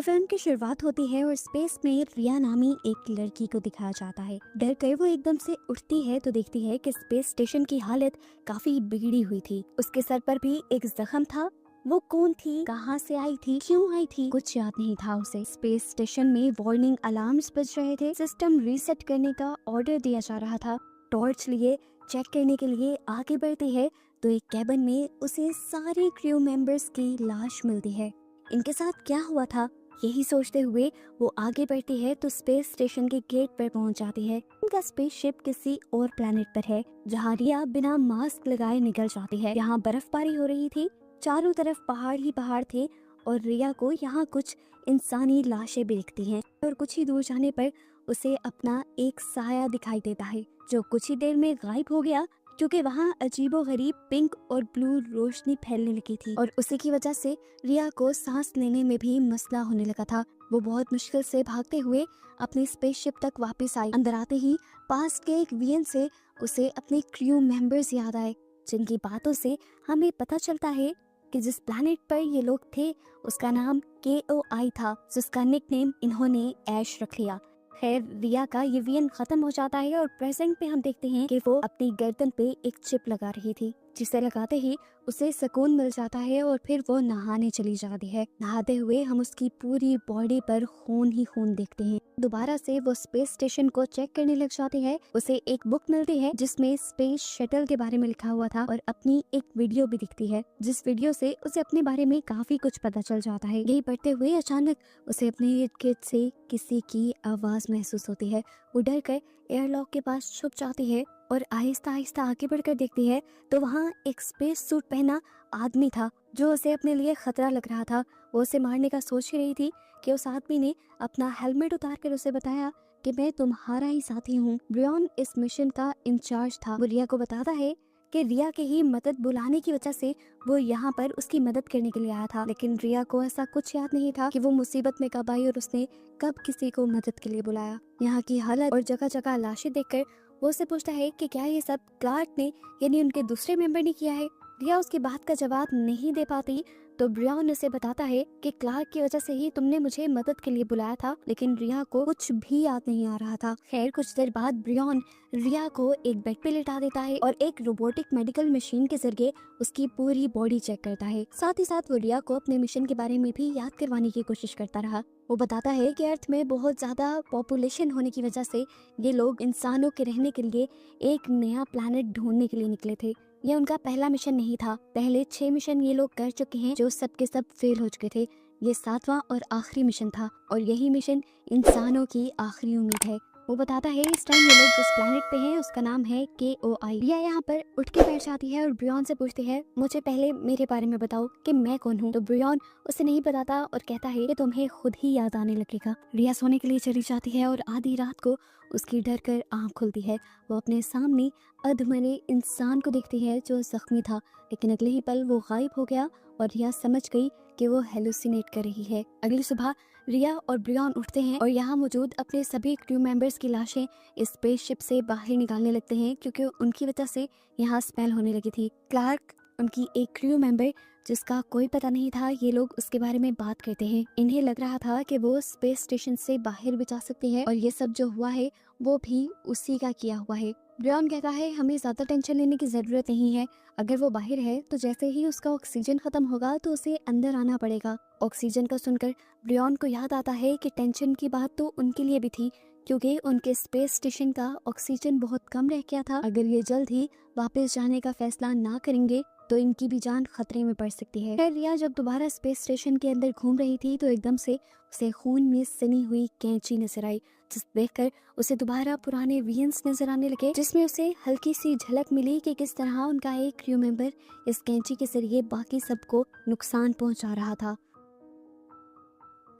तो फिल्म की शुरुआत होती है और स्पेस में रिया नामी एक लड़की को दिखाया जाता है। डर कर वो एकदम से उठती है तो देखती है कि स्पेस स्टेशन की हालत काफी बिगड़ी हुई थी। उसके सर पर भी एक जख्म था। वो कौन थी, कहाँ से आई थी, क्यों आई थी, कुछ याद नहीं था उसे। स्पेस स्टेशन में वार्निंग अलार्म्स बज रहे थे, सिस्टम रीसेट करने का ऑर्डर दिया जा रहा था। टॉर्च लिए चेक करने के लिए आगे बढ़ती है तो एक कैबिन में उसे सारे क्रू मेंबर्स की लाश मिलती है। इनके साथ क्या हुआ था, यही सोचते हुए वो आगे बढ़ती है तो स्पेस स्टेशन के गेट पर पहुंच जाती है। उनका स्पेसशिप किसी और प्लेनेट पर है जहां रिया बिना मास्क लगाए निकल जाती है। यहाँ बर्फबारी हो रही थी, चारों तरफ पहाड़ ही पहाड़ थे और रिया को यहाँ कुछ इंसानी लाशें भी दिखती हैं और कुछ ही दूर जाने पर उसे अपना एक साया दिखाई देता है जो कुछ ही देर में गायब हो गया क्योंकि वहाँ अजीबोगरीब पिंक और ब्लू रोशनी फैलने लगी थी और उसी की वजह से रिया को सांस लेने में भी मसला होने लगा था। वो बहुत मुश्किल से भागते हुए अपनी स्पेसशिप तक वापस आई। अंदर आते ही पास के एक वीएन से उसे अपने क्रू मेंबर्स याद आए जिनकी बातों से हमें पता चलता है कि जिस प्लैनेट पर ये लोग थे उसका नाम KOI था, जिसका निकनेम इन्होंने ऐश रख लिया। खैर रिया का ये वीएन खत्म हो जाता है और प्रेजेंट पे हम देखते हैं कि वो अपनी गर्दन पे एक चिप लगा रही थी जिसे लगाते ही उसे सुकून मिल जाता है और फिर वो नहाने चली जाती है। नहाते हुए हम उसकी पूरी बॉडी पर खून ही खून देखते हैं। दोबारा से वो स्पेस स्टेशन को चेक करने लग जाती है। उसे एक बुक मिलती है जिसमें स्पेस शटल के बारे में लिखा हुआ था और अपनी एक वीडियो भी दिखती है जिस वीडियो से उसे अपने बारे में काफी कुछ पता चल जाता है। यही पढ़ते हुए अचानक उसे अपने इर्द गिर्द से किसी की आवाज महसूस होती है। वो डर कर एयरलॉक के पास छुप जाती है और आहिस्ता आहिस्ता आगे बढ़कर देखती है तो वहाँ एक स्पेस सूट पहना आदमी था जो उसे अपने लिए खतरा लग रहा था। वो उसे मारने का सोच रही थी कि उस आदमी ने अपना हेलमेट उतार कर उसे बताया कि मैं तुम्हारा ही साथी हूँ। ब्रियन इस मिशन का इंचार्ज था। वो रिया को बताता है कि रिया के ही मदद बुलाने की वजह से वो यहाँ पर उसकी मदद करने के लिए आया था, लेकिन रिया को ऐसा कुछ याद नहीं था कि वो मुसीबत में कब आई और उसने कब किसी को मदद के लिए बुलाया। यहाँ की हालत और जगह जगह लाशें देखकर वो उससे पूछता है कि क्या ये सब क्लार्क ने यानी उनके दूसरे मेंबर ने किया है। रिया उसकी बात का जवाब नहीं दे पाती तो ब्रियन उसे बताता है कि क्लार्क की वजह से ही तुमने मुझे मदद के लिए बुलाया था, लेकिन रिया को कुछ भी याद नहीं आ रहा था। खैर कुछ देर बाद ब्रियन रिया को एक बेड पे लिटा देता है और एक रोबोटिक मेडिकल मशीन के जरिए उसकी पूरी बॉडी चेक करता है। साथ ही साथ वो रिया को अपने मिशन के बारे में भी याद करवाने की कोशिश करता रहा। वो बताता है कि अर्थ में बहुत ज्यादा पॉपुलेशन होने की वजह से ये लोग इंसानों के रहने के लिए एक नया प्लैनेट ढूंढने के लिए निकले थे। यह उनका पहला मिशन नहीं था, पहले 6 मिशन ये लोग कर चुके हैं जो सब के सब फेल हो चुके थे। ये 7वां और आखिरी मिशन था और यही मिशन इंसानों की आखिरी उम्मीद है। वो बताता है इस टाइम ये लोग जिस प्लैनेट पे हैं उसका नाम है KOI। रिया यहाँ पर उठ के बैठ जाती है और ब्रियन से पूछती है मुझे पहले मेरे बारे में बताओ कि मैं कौन हूँ। तो ब्रियन उसे नहीं बताता और कहता है कि तुम्हें खुद ही याद आने लगेगा। रिया सोने के लिए चली जाती है और आधी रात को उसकी डर कर आँख खुलती है। वो अपने सामने अधमरे इंसान को देखती है जो जख्मी था, लेकिन अगले ही पल वो गायब हो गया और रिया समझ गई कि वो हेलुसिनेट कर रही है। अगली सुबह रिया और ब्रियन उठते हैं और यहाँ मौजूद अपने सभी क्रू मेंबर्स की लाशें इस स्पेसशिप से बाहर निकालने लगते हैं क्योंकि उनकी वजह से यहाँ स्मेल होने लगी थी। क्लार्क उनकी एक क्रू मेंबर जिसका कोई पता नहीं था, ये लोग उसके बारे में बात करते हैं। इन्हें लग रहा था कि वो स्पेस स्टेशन से बाहर भी जा सकते हैं और ये सब जो हुआ है वो भी उसी का किया हुआ है। ब्रियन कहता है हमें ज्यादा टेंशन लेने की जरूरत नहीं है, अगर वो बाहर है तो जैसे ही उसका ऑक्सीजन खत्म होगा तो उसे अंदर आना पड़ेगा। ऑक्सीजन का सुनकर ब्रियन को याद आता है कि टेंशन की बात तो उनके लिए भी थी क्योंकि उनके स्पेस स्टेशन का ऑक्सीजन बहुत कम रह गया था। अगर ये जल्द ही वापस जाने का फैसला ना करेंगे तो इनकी भी जान खतरे में पड़ सकती है। खैर रिया जब दोबारा स्पेस स्टेशन के अंदर घूम रही थी तो एकदम से उसे खून में सनी हुई कैंची नजर आई, जिस देखकर उसे दोबारा पुराने वीएंस नजर आने लगे जिसमें उसे हल्की सी झलक मिली कि किस तरह उनका एक क्रू मेंबर इस कैंची के जरिए बाकी सबको नुकसान पहुंचा रहा था।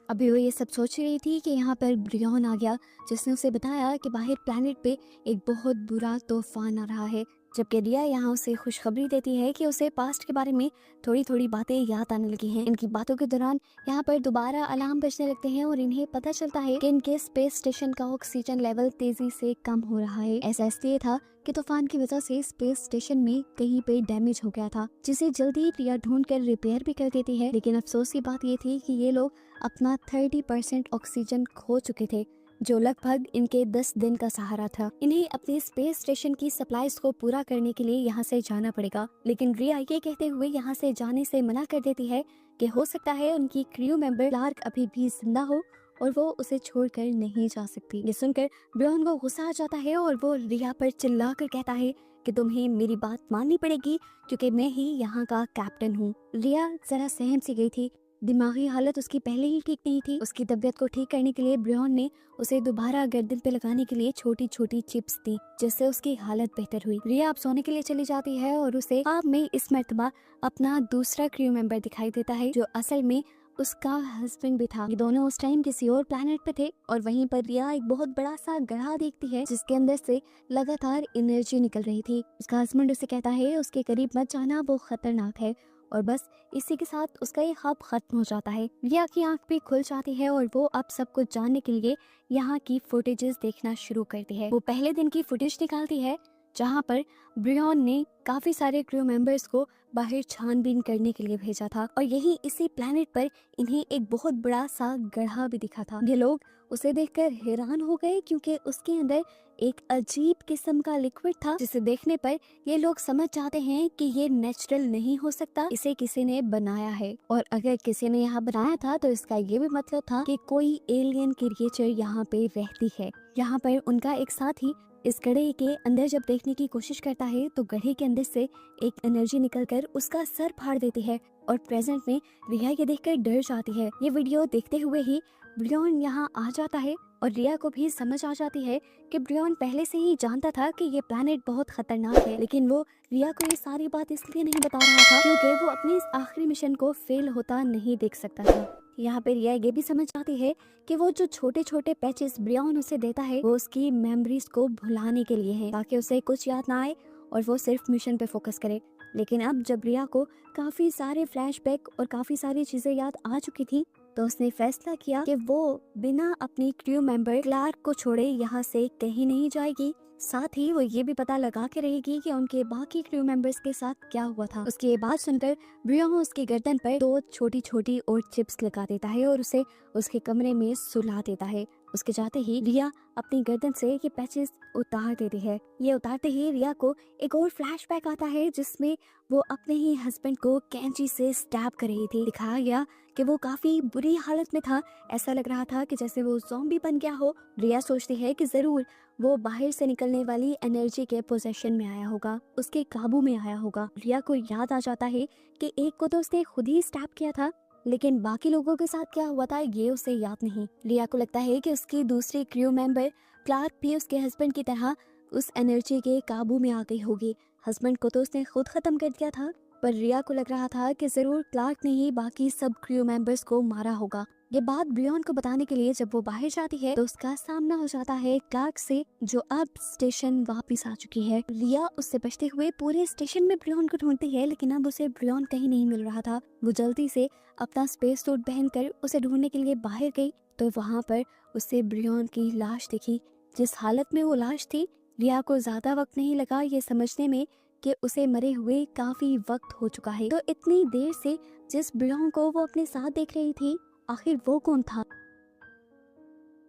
अभी वो ये सब सोच रही थी कि यहाँ पर ब्रियन आ गया जिसने उसे बताया कि बाहर प्लैनेट पे एक बहुत बुरा तूफान आ रहा है, जबकि रिया यहाँ उसे खुशखबरी देती है कि उसे पास्ट के बारे में थोड़ी थोड़ी बातें याद आने लगी हैं। इनकी बातों के दौरान यहाँ पर दोबारा अलार्म बजने लगते हैं और इन्हें पता चलता है कि इनके स्पेस स्टेशन का ऑक्सीजन लेवल तेजी से कम हो रहा है। ऐसा इसलिए था कि तूफान की वजह से स्पेस स्टेशन में कहीं पे डैमेज हो गया था जिसे जल्दी रिया ढूंढ कर रिपेयर भी कर देती है। लेकिन अफसोस की बात ये थी कि ये लोग अपना 30% ऑक्सीजन खो चुके थे, जो लगभग इनके 10 दिन का सहारा था। इन्हें अपने स्पेस स्टेशन की सप्लाईज को पूरा करने के लिए यहाँ से जाना पड़ेगा, लेकिन रिया ये कहते हुए यहाँ से जाने से मना कर देती है कि हो सकता है उनकी क्रू मेंबर क्लार्क अभी भी जिंदा हो और वो उसे छोड़कर नहीं जा सकती। ये सुनकर ब्रियन को गुस्सा आ जाता है और वो रिया पर चिल्लाकर कहता है कि तुम्हें मेरी बात माननी पड़ेगी क्योंकि मैं ही यहाँ का कैप्टन हूँ। रिया जरा सहम सी गई थी, दिमागी हालत उसकी पहले ही ठीक नहीं थी। उसकी तबीयत को ठीक करने के लिए ब्रियन ने उसे दोबारा गर्दन पे लगाने के लिए छोटी छोटी चिप्स दी, जिससे उसकी हालत बेहतर हुई। रिया अब सोने के लिए चली जाती है और उसे ख्वाब में इस मर्तबा अपना दूसरा क्रू मेंबर दिखाई देता है, जो असल में उसका हस्बैंड भी था। ये दोनों उस टाइम किसी और प्लेनेट पे थे और वहीं पर रिया एक बहुत बड़ा सा गड्ढा देखती है जिसके अंदर से लगातार एनर्जी निकल रही थी। उसका हस्बैंड उसे कहता है उसके करीब मत जाना, वो खतरनाक है। और बस इसी के साथ उसका ये ख्वाब खत्म हो जाता है। रिया की आंख भी खुल जाती है और वो अब सब कुछ जानने के लिए यहाँ की फुटेजेस देखना शुरू करती है। वो पहले दिन की फुटेज निकालती है जहाँ पर ब्रियन ने काफी सारे क्रू मेंबर्स को बाहर छानबीन करने के लिए भेजा था और यही इसी प्लेनेट पर इन्हें एक बहुत बड़ा सा गड्ढा भी दिखा था। ये लोग उसे देखकर हैरान हो गए क्योंकि उसके अंदर एक अजीब किस्म का लिक्विड था, जिसे देखने पर ये लोग समझ जाते हैं कि ये नेचुरल नहीं हो सकता, इसे किसी ने बनाया है। और अगर किसी ने यहाँ बनाया था तो इसका ये भी मतलब था कि कोई एलियन क्रिएचर यहाँ पे रहती है। यहाँ पर उनका एक साथी इस गड्ढे के अंदर जब देखने की कोशिश करता है तो गड्ढे के अंदर से एक एनर्जी निकलकर उसका सर फाड़ देती है और प्रेजेंट में रिया ये देखकर डर जाती है। ये वीडियो देखते हुए ही ब्रियन यहाँ आ जाता है और रिया को भी समझ आ जाती है कि ब्रियन पहले से ही जानता था कि ये प्लेनेट बहुत खतरनाक है, लेकिन वो रिया को ये सारी बात इसलिए नहीं बता रहा था क्योंकि वो अपने इस आखिरी मिशन को फेल होता नहीं देख सकता था। यहाँ पे रिया ये भी समझ जाती है कि वो जो छोटे छोटे पैचेस ब्रियन उसे देता है वो उसकी मेमोरीज को भुलाने के लिए है, ताकि उसे कुछ याद ना आए और वो सिर्फ मिशन पे फोकस करे। लेकिन अब जब रिया को काफी सारे फ्लैशबैक और काफी सारी चीजें याद आ चुकी थी तो उसने फैसला किया कि वो बिना अपनी क्रू मेंबर क्लार्क को छोड़े यहाँ से कहीं नहीं जाएगी। साथ ही वो ये भी पता लगा के रहेगी कि उनके बाकी क्रू मेंबर्स के साथ क्या हुआ था। उसकी ये बात सुनकर ब्रियन उसके गर्दन पर 2 छोटी छोटी और चिप्स लगा देता है और उसे उसके कमरे में सुला देता है। उसके जाते ही रिया अपनी गर्दन से ये पैचेस उतार देती है। ये उतारते ही रिया को एक और फ्लैशबैक आता है जिसमें वो अपने ही हस्बैंड को कैंची से स्टैब कर रही थी। दिखाया गया कि वो काफी बुरी हालत में था, ऐसा लग रहा था कि जैसे वो ज़ॉम्बी बन गया हो। रिया सोचती है कि जरूर वो बाहर से निकलने वाली एनर्जी के पोजेशन में आया होगा, उसके काबू में आया होगा। रिया को याद आ जाता है कि एक को तो उसने खुद ही स्टैब किया था, लेकिन बाकी लोगों के साथ क्या हुआ था ये उसे याद नहीं। रिया को लगता है कि उसकी दूसरी क्रू मेंबर क्लार्क भी उसके हस्बैंड की तरह उस एनर्जी के काबू में आ गई होगी। हस्बैंड को तो उसने खुद खत्म कर दिया था, पर रिया को लग रहा था कि जरूर क्लार्क ने ही बाकी सब क्रू मेंबर्स को मारा होगा। ये बात ब्रियन को बताने के लिए जब वो बाहर जाती है तो उसका सामना हो जाता है क्लार्क से, जो अब स्टेशन वापस आ चुकी है। रिया उससे बचते हुए पूरे स्टेशन में ब्रियन को ढूंढती है, लेकिन अब उसे ब्रियन कहीं नहीं मिल रहा था। वो जल्दी से अपना स्पेस सूट पहनकर उसे ढूंढने के लिए बाहर गई तो वहाँ पर उसे ब्रियन की लाश दिखी। जिस हालत में वो लाश थी, रिया को ज्यादा वक्त नहीं लगा ये समझने में कि उसे मरे हुए काफी वक्त हो चुका है। तो इतनी देर से जिस ब्रियन को वो अपने साथ देख रही थी, आखिर वो कौन था?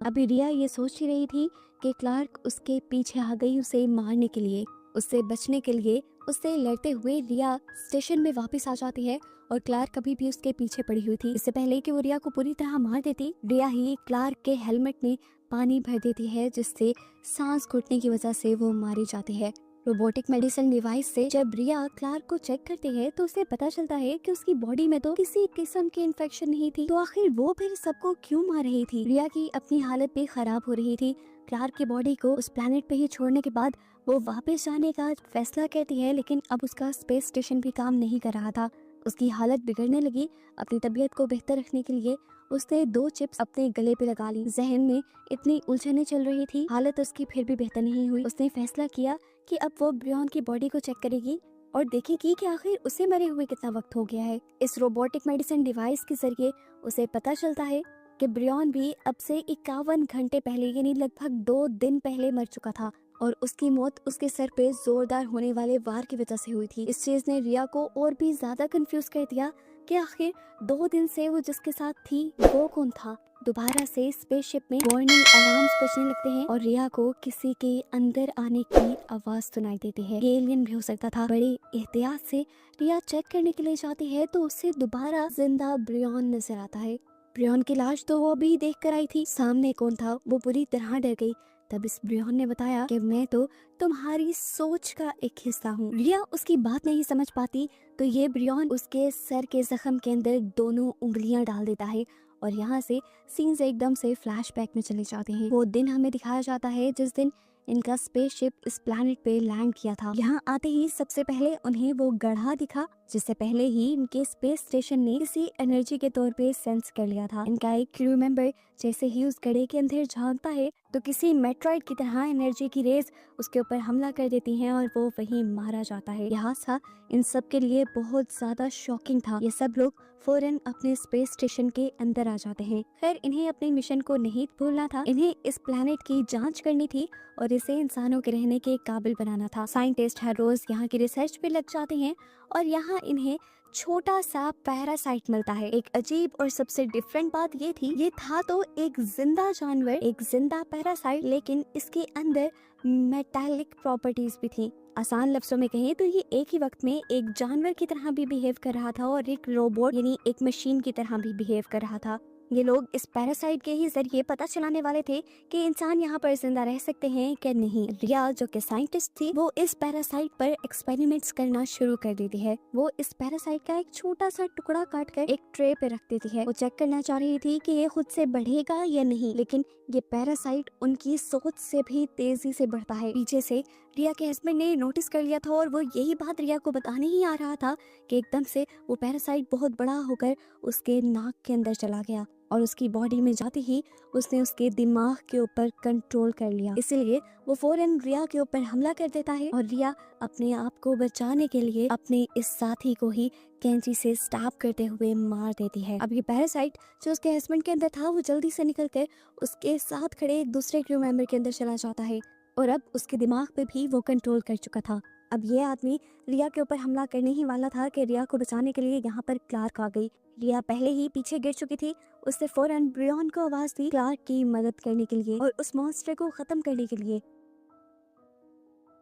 अभी रिया ये सोच ही रही थी कि क्लार्क उसके पीछे आ गई उसे मारने के लिए। उससे बचने के लिए उससे लड़ते हुए रिया स्टेशन में वापस आ जाती है और क्लार्क अभी भी उसके पीछे पड़ी हुई थी। इससे पहले कि वो रिया को पूरी तरह मार देती, रिया ही क्लार्क के हेलमेट में पानी भर देती है, जिससे सांस घुटने की वजह से वो मारी जाती है। रोबोटिक मेडिसिन डिवाइस से जब रिया क्लार्क को चेक करती है तो उसे पता चलता है कि उसकी बॉडी में तो किसी किस्म की इन्फेक्शन नहीं थी, तो आखिर वो फिर सबको क्यों मार रही थी? रिया की अपनी हालत भी खराब हो रही थी। क्लार्क की बॉडी को उस प्लेनेट पे ही छोड़ने के बाद वो वापस जाने का फैसला करती है, लेकिन अब उसका स्पेस स्टेशन भी काम नहीं कर रहा था। उसकी हालत बिगड़ने लगी। अपनी तबीयत को बेहतर रखने के लिए उसने 2 चिप्स अपने गले पे लगा ली। जहन में इतनी उलझने चल रही थी, हालत उसकी फिर भी बेहतर नहीं हुई। उसने फैसला किया कि अब वो ब्रियन की बॉडी को चेक करेगी और देखेगी कि आखिर उसे मरे हुए कितना वक्त हो गया है। इस रोबोटिक मेडिसिन डिवाइस के जरिए उसे पता चलता है कि ब्रियन भी अब से 51 घंटे पहले यानी लगभग 2 दिन पहले मर चुका था और उसकी मौत उसके सर पे जोरदार होने वाले वार की वजह से हुई थी। इस चीज ने रिया को और भी ज्यादा कंफ्यूज कर दिया, कि आखिर 2 दिन से वो जिसके साथ थी वो कौन था। दोबारा से स्पेसशिप में वार्निंग अलार्म्स बजने लगते हैं और रिया को किसी के अंदर आने की आवाज सुनाई देती है। ये एलियन भी हो सकता था। बड़े एहतियात से रिया चेक करने के लिए जाती है तो उसे दोबारा जिंदा ब्रियन नजर आता है। ब्रियन की लाश तो वो अभी देख कर आई थी। सामने कौन था वो बुरी तरह डर गई। तब इस ब्रियन ने बताया कि मैं तो तुम्हारी सोच का एक हिस्सा हूँ। रिया उसकी बात नहीं समझ पाती तो ये ब्रियन उसके सर के जख्म के अंदर दोनों उंगलियां डाल देता है और यहाँ से सीन्स एकदम से फ्लैशबैक में चले जाते हैं। वो दिन हमें दिखाया जाता है जिस दिन इनका स्पेसशिप इस प्लैनेट पे लैंड किया था। यहाँ आते ही सबसे पहले उन्हें वो गड्ढा दिखा जिससे पहले ही इनके स्पेस स्टेशन ने किसी एनर्जी के तौर पे सेंस कर लिया था। इनका एक क्रू मेंबर जैसे ही उस गड्ढे के अंदर झांकता है तो किसी मेट्रॉइड की तरह एनर्जी की रेज उसके ऊपर हमला कर देती हैं और वो वहीं मारा जाता है। यहाँ था इन सब के लिए बहुत ज्यादा शॉकिंग था। ये सब लोग फौरन अपने स्पेस स्टेशन के अंदर आ जाते हैं। खैर इन्हें अपने मिशन को नहीं भूलना था। इन्हें इस प्लैनेट की जांच करनी थी और इसे इंसानों के रहने के काबिल बनाना था। साइंटिस्ट हर रोज यहाँ की रिसर्च पे लग जाते हैं और यहाँ इन्हें छोटा सा पैरासाइट मिलता है। एक अजीब और सबसे डिफरेंट बात ये थी, ये था तो एक जिंदा जानवर, एक जिंदा पैरासाइट, लेकिन इसके अंदर मेटालिक प्रॉपर्टीज भी थी। आसान लफ्जों में कहें तो ये एक ही वक्त में एक जानवर की तरह भी बिहेव कर रहा था और एक रोबोट यानी एक मशीन की तरह भी बिहेव कर रहा था। ये लोग इस पैरासाइट के ही जरिए पता चलाने वाले थे कि इंसान यहाँ पर जिंदा रह सकते हैं कि नहीं। रिया जो कि साइंटिस्ट थी वो इस पैरासाइट पर एक्सपेरिमेंट्स करना शुरू कर देती है। वो इस पैरासाइट का एक छोटा सा टुकड़ा काट कर एक ट्रे पे रख देती है। वो चेक करना चाह रही थी कि ये खुद से बढ़ेगा या नहीं, लेकिन ये पैरासाइट उनकी सोच से भी तेजी से बढ़ता है। पीछे से रिया के हस्बैंड ने नोटिस कर लिया था और वो यही बात रिया को बताने ही आ रहा था कि एकदम से वो पैरासाइट बहुत बड़ा होकर उसके नाक के अंदर चला गया और उसकी बॉडी में जाते ही उसने उसके दिमाग के ऊपर कंट्रोल कर लिया। इसीलिए वो फौरन रिया के ऊपर हमला कर देता है और रिया अपने आप को बचाने के लिए अपने इस साथी को ही कैंची से स्टैब करते हुए मार देती है। अब ये पैरासाइट जो उसके हस्बैंड के अंदर था वो जल्दी से निकलकर उसके साथ खड़े एक दूसरे क्रू मेंबर के अंदर चला जाता है और अब उसके दिमाग पे भी वो कंट्रोल कर चुका था। अब ये आदमी रिया के ऊपर हमला करने ही वाला था कि रिया को बचाने के लिए यहाँ पर क्लार्क आ गई। रिया पहले ही पीछे गिर चुकी थी। उसने फौरन ब्रियन को आवाज दी क्लार्क की मदद करने के लिए और उस मॉन्स्टर को खत्म करने के लिए।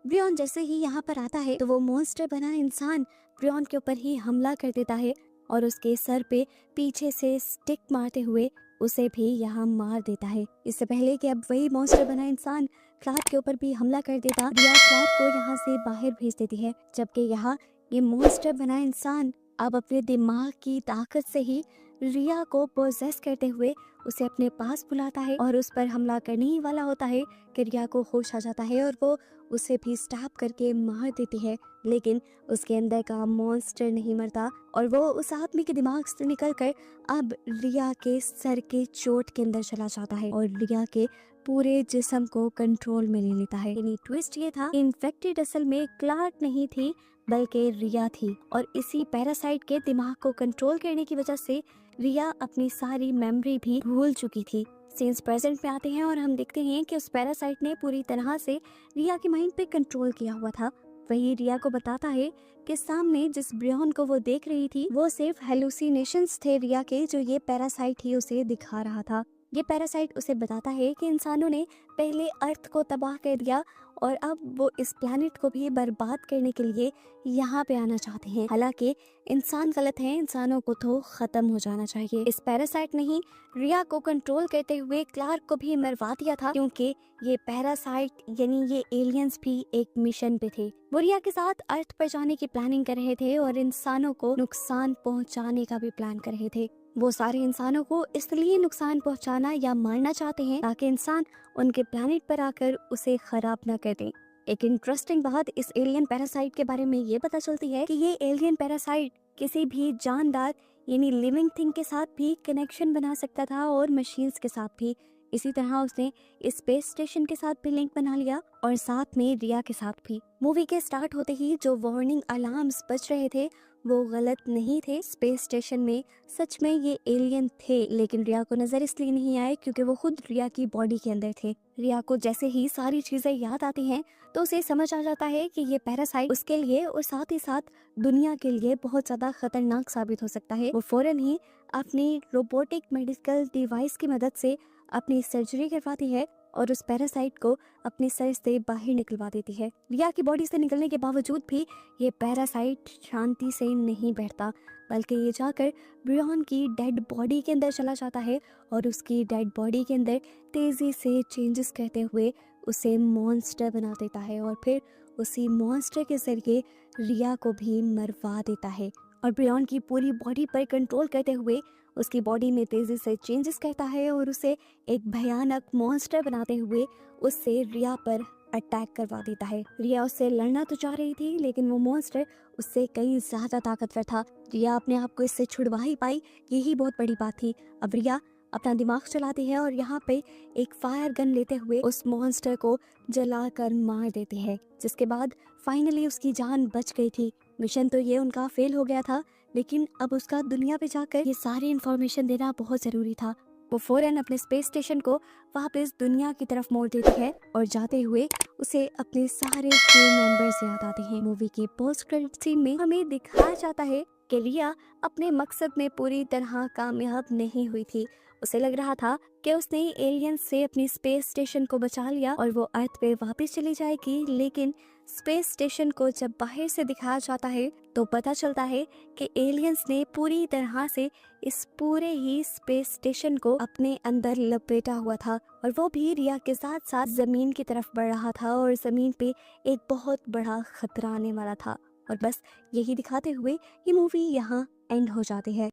ब्रियन जैसे ही यहाँ पर आता है तो वो मॉन्स्टर बना इंसान ब्रियन के ऊपर ही हमला कर देता है और उसके सर पे पीछे से स्टिक मारते हुए उसे भी यहाँ मार देता है। इससे पहले कि अब वही मॉन्स्टर बना इंसान क्लार्क के ऊपर भी हमला कर देता, रिया क्लार्क को यहाँ से बाहर भेज देती है, जबकि यहाँ ये मॉन्स्टर बना इंसान अब अपने दिमाग की ताकत से ही रिया को पोजेस करते हुए उसे अपने पास बुलाता है और उस पर हमला करने ही वाला होता है कि रिया को होश आ जाता है और वो उसे भी स्टैब करके मार देती है। लेकिन उसके अंदर का मॉन्स्टर नहीं मरता और वो उस आदमी के दिमाग से निकलकर अब रिया के सर के चोट के अंदर चला जाता है और रिया के पूरे जिस्म को कंट्रोल में ले लेता है। यानी ट्विस्ट ये था, इन्फेक्टेड असल में क्लार्क नहीं थी बल्कि रिया थी और इसी पैरासाइट के दिमाग को कंट्रोल करने की वजह से रिया अपनी सारी मेमोरी भी भूल चुकी थी। सीन्स प्रेजेंट में आते हैं और हम देखते हैं कि उस पैरासाइट ने पूरी तरह से रिया के माइंड पे कंट्रोल किया हुआ था। वही रिया को बताता है कि सामने जिस ब्रियन को वो देख रही थी वो सिर्फ हेलुसिनेशंस थे रिया के, जो ये पैरासाइट ही उसे दिखा रहा था। ये पैरासाइट उसे बताता है कि इंसानों ने पहले अर्थ को तबाह कर दिया और अब वो इस प्लैनेट को भी बर्बाद करने के लिए यहाँ पे आना चाहते हैं। हालांकि इंसान गलत है, इंसानों को तो खत्म हो जाना चाहिए। इस पैरासाइट ने ही रिया को कंट्रोल करते हुए क्लार्क को भी मरवा दिया था, क्योंकि ये पैरासाइट यानी ये एलियंस भी एक मिशन पे थे। वो रिया के साथ अर्थ पर जाने की प्लानिंग कर रहे थे और इंसानों को नुकसान पहुँचाने का भी प्लान कर रहे थे। वो सारे इंसानों को इसलिए नुकसान पहुंचाना या मारना चाहते हैं ताकि इंसान उनके प्लैनेट पर आकर उसे खराब न कर दें। एक इंटरेस्टिंग बात इस एलियन पैरासाइट के बारे में ये पता चलती है कि ये एलियन पैरासाइट किसी भी जानदार यानी लिविंग थिंग के साथ भी कनेक्शन बना सकता था और मशीन्स के साथ भी। इसी तरह उसने स्पेस स्टेशन के साथ भी लिंक बना लिया और साथ में रिया के साथ भी। मूवी के स्टार्ट होते ही जो वार्निंग अलार्म्स बज रहे थे वो गलत नहीं थे। स्पेस स्टेशन में सच में ये एलियन थे, लेकिन रिया को नजर इसलिए नहीं आए क्योंकि वो खुद रिया की बॉडी के अंदर थे। रिया को जैसे ही सारी चीजें याद आती हैं तो उसे समझ आ जाता है कि ये पैरासाइट उसके लिए और साथ ही साथ दुनिया के लिए बहुत ज्यादा खतरनाक साबित हो सकता है। वो फौरन ही अपनी रोबोटिक मेडिकल डिवाइस की मदद से अपनी सर्जरी करवाती है और उस पैरासाइट को अपने सर से बाहर निकलवा देती है। रिया की बॉडी से निकलने के बावजूद भी ये पैरासाइट शांति से नहीं बैठता, बल्कि ये जाकर ब्रियन की डेड बॉडी के अंदर चला जाता है और उसकी डेड बॉडी के अंदर तेजी से चेंजेस करते हुए उसे मॉन्स्टर बना देता है और फिर उसी मॉन्स्टर के जरिए रिया को भी मरवा देता है और ब्रियन की पूरी बॉडी पर कंट्रोल करते हुए उसकी बॉडी में तेजी से चेंजेस करता है और उसे एक भयानक मॉन्स्टर बनाते हुए उससे रिया पर अटैक करवा देता है। रिया उससे लड़ना तो चाह रही थी, लेकिन वो मॉन्स्टर उससे कई ज्यादा ताकतवर था। रिया अपने आप को इससे छुड़वा ही पाई, यही बहुत बड़ी बात थी। अब रिया अपना दिमाग चलाती है और यहाँ पे एक फायर गन लेते हुए उस मॉन्स्टर को जलाकर मार देती है, जिसके बाद फाइनली उसकी जान बच गई थी। मिशन तो ये उनका फेल हो गया था, लेकिन अब उसका दुनिया पे जाकर ये सारी इन्फॉर्मेशन देना बहुत जरूरी था। वो फौरन अपने स्पेस स्टेशन को वापस दुनिया की तरफ मोड़ देती है और जाते हुए उसे अपने सारे क्रू मेंबर्स याद आते हैं। मूवी के पोस्ट क्रेडिट सीन में हमें दिखाया जाता है कि रिया अपने मकसद में पूरी तरह कामयाब नहीं हुई थी। उसे लग रहा था कि उसने एलियंस से अपनी स्पेस स्टेशन को बचा लिया और वो अर्थ पे वापस चली जाएगी, लेकिन स्पेस स्टेशन को जब बाहर से दिखाया जाता है तो पता चलता है कि एलियंस ने पूरी तरह से इस पूरे ही स्पेस स्टेशन को अपने अंदर लपेटा हुआ था और वो भी रिया के साथ साथ जमीन की तरफ बढ़ रहा था और जमीन पे एक बहुत बड़ा खतरा आने वाला था। और बस यही दिखाते हुए ये मूवी यहाँ एंड हो जाती है।